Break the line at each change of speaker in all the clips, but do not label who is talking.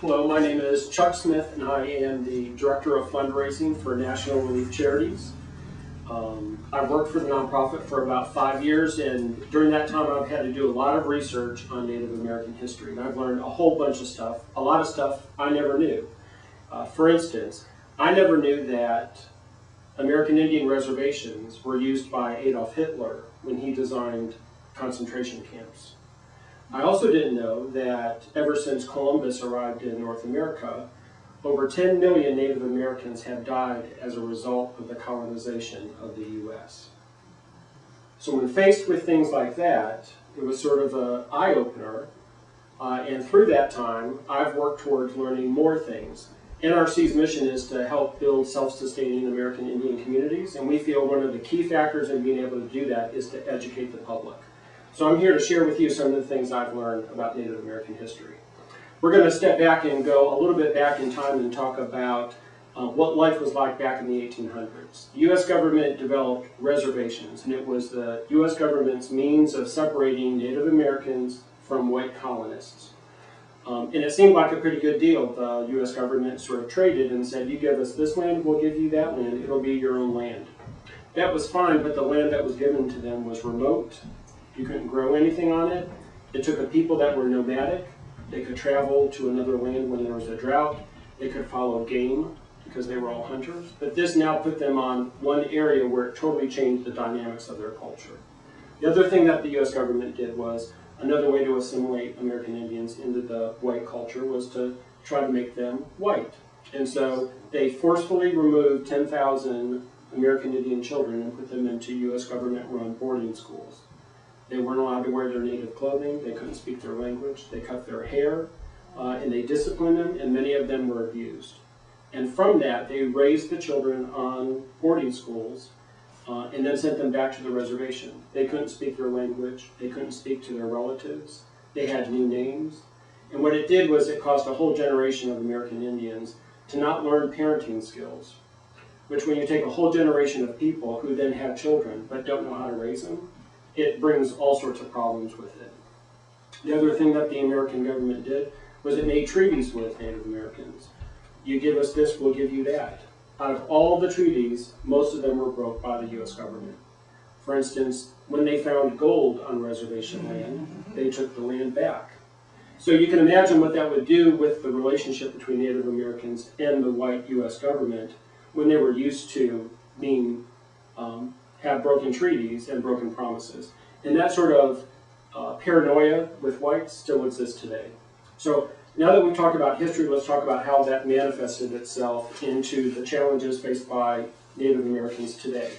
Hello, my name is Chuck Smith, and I am the Director of Fundraising for National Relief Charities. I've worked for the nonprofit for about 5 years, and during that time I've had to do a lot of research on Native American history, and I've learned a whole bunch of stuff, a lot of stuff I never knew. For instance, I never knew that American Indian reservations were used by Adolf Hitler when he designed concentration camps. I also didn't know that ever since Columbus arrived in North America, over 10 million Native Americans have died as a result of the colonization of the U.S. So when faced with things like that, it was sort of an eye-opener, and through that time, I've worked towards learning more things. NRC's mission is to help build self-sustaining American Indian communities, and we feel one of the key factors in being able to do that is to educate the public. So I'm here to share with you some of the things I've learned about Native American history. We're going to step back and go a little bit back in time and talk about what life was like back in the 1800s. The U.S. government developed reservations, and it was the U.S. government's means of separating Native Americans from white colonists. And it seemed like a pretty good deal. The U.S. government sort of traded and said, you give us this land, we'll give you that land, it'll be your own land. That was fine, but the land that was given to them was remote. You couldn't grow anything on it. It took a people that were nomadic. They could travel to another land when there was a drought. They could follow game because they were all hunters. But this now put them on one area where it totally changed the dynamics of their culture. The other thing that the U.S. government did was, another way to assimilate American Indians into the white culture was to try to make them white. And so they forcefully removed 10,000 American Indian children and put them into U.S. government-run boarding schools. They weren't allowed to wear their native clothing, they couldn't speak their language, they cut their hair, and they disciplined them, and many of them were abused. And from that, they raised the children on boarding schools and then sent them back to the reservation. They couldn't speak their language, they couldn't speak to their relatives, they had new names. And what it did was it caused a whole generation of American Indians to not learn parenting skills, which when you take a whole generation of people who then have children but don't know how to raise them, it brings all sorts of problems with it. The other thing that the American government did was it made treaties with Native Americans. You give us this, we'll give you that. Out of all the treaties, most of them were broke by the U.S. government. For instance, when they found gold on reservation land, they took the land back. So you can imagine what that would do with the relationship between Native Americans and the white U.S. government when they were used to being have broken treaties and broken promises. And that sort of paranoia with whites still exists today. So now that we've talked about history, let's talk about how that manifested itself into the challenges faced by Native Americans today.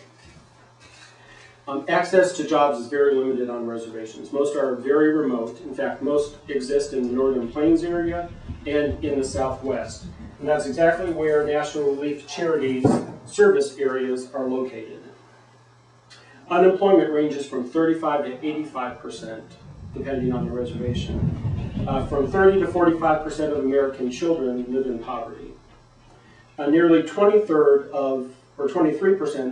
Access to jobs is very limited on reservations. Most are very remote. In fact, most exist in the Northern Plains area and in the Southwest. And that's exactly where National Relief Charities service areas are located. Unemployment ranges from 35 to 85%, depending on the reservation. From 30 to 45% of American children live in poverty. Nearly 23%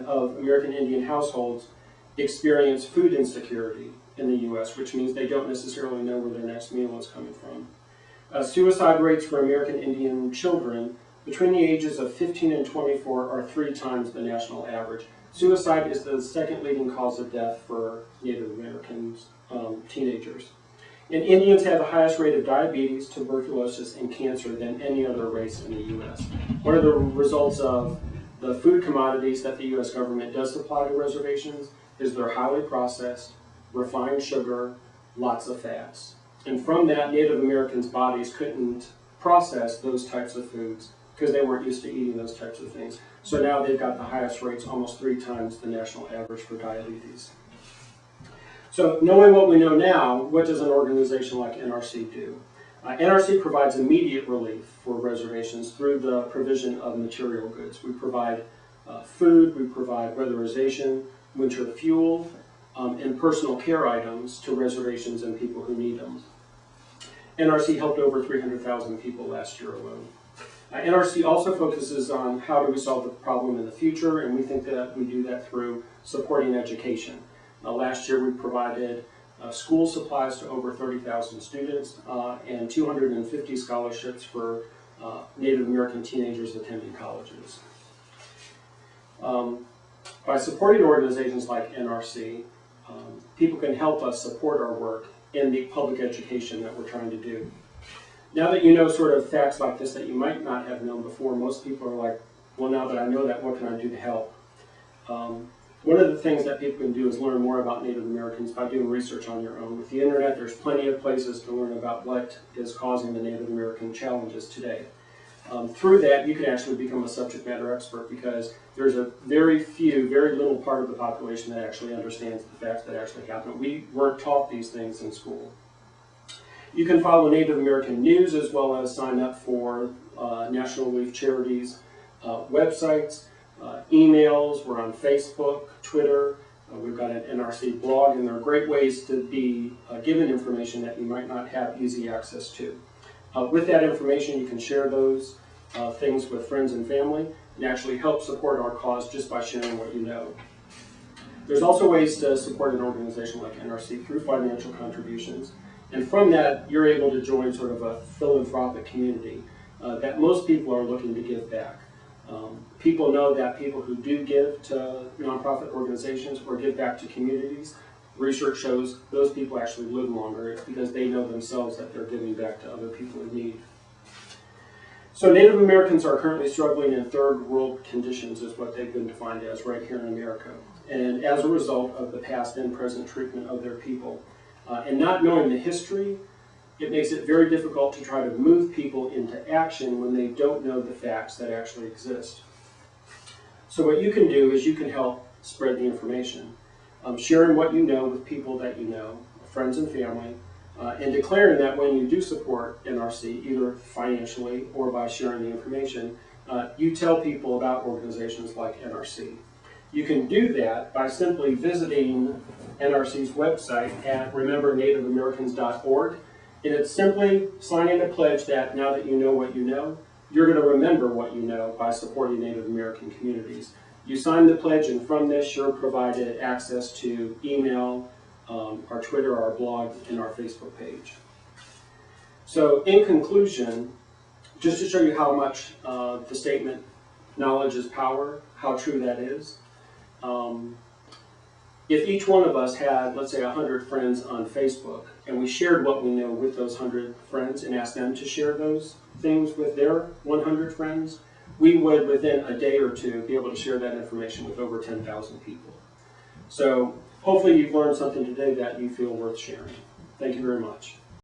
of American Indian households experience food insecurity in the U.S., which means they don't necessarily know where their next meal is coming from. Suicide rates for American Indian children between the ages of 15 and 24 are 3 times the national average. Suicide is the second leading cause of death for Native Americans, teenagers. And Indians have the highest rate of diabetes, tuberculosis, and cancer than any other race in the U.S. One of the results of the food commodities that the U.S. government does supply to reservations is they're highly processed, refined sugar, lots of fats. And from that, Native Americans' bodies couldn't process those types of foods because they weren't used to eating those types of things. So now they've got the highest rates, almost 3 times the national average for diabetes. So knowing what we know now, what does an organization like NRC do? NRC provides immediate relief for reservations through the provision of material goods. We provide food, we provide weatherization, winter fuel, and personal care items to reservations and people who need them. NRC helped over 300,000 people last year alone. NRC also focuses on how do we solve the problem in the future, and we think that we do that through supporting education. Last year we provided school supplies to over 30,000 students, and 250 scholarships for Native American teenagers attending colleges. By supporting organizations like NRC, people can help us support our work in the public education that we're trying to do. Now that you know sort of facts like this that you might not have known before, most people are like, well, now that I know that, what can I do to help? One of the things that people can do is learn more about Native Americans by doing research on your own. With the internet, there's plenty of places to learn about what is causing the Native American challenges today. Through that, you can actually become a subject matter expert, because there's a very little part of the population that actually understands the facts that actually happen. We weren't taught these things in school. You can follow Native American news, as well as sign up for National Relief Charities websites, emails. We're on Facebook, Twitter. We've got an NRC blog, and there are great ways to be given information that you might not have easy access to. With that information, you can share those things with friends and family, and actually help support our cause just by sharing what you know. There's also ways to support an organization like NRC through financial contributions. And from that, you're able to join sort of a philanthropic community that most people are looking to give back. People know that people who do give to nonprofit organizations or give back to communities, research shows those people actually live longer, because they know themselves that they're giving back to other people in need. So Native Americans are currently struggling in third world conditions, is what they've been defined as right here in America. And as a result of the past and present treatment of their people. And not knowing the history, it makes it very difficult to try to move people into action when they don't know the facts that actually exist. So what you can do is you can help spread the information, sharing what you know with people that you know, friends and family, and declaring that when you do support NRC, either financially or by sharing the information, you tell people about organizations like NRC. You can do that by simply visiting NRC's website at remembernativeamericans.org, and it's simply signing a pledge that now that you know what you know, you're going to remember what you know by supporting Native American communities. You sign the pledge, and from this you're provided access to email, our Twitter, our blog, and our Facebook page. So in conclusion, just to show you how much the statement, knowledge is power, how true that is, if each one of us had, let's say, 100 friends on Facebook, and we shared what we know with those 100 friends and asked them to share those things with their 100 friends, we would, within a day or two, be able to share that information with over 10,000 people. So hopefully you've learned something today that you feel worth sharing. Thank you very much.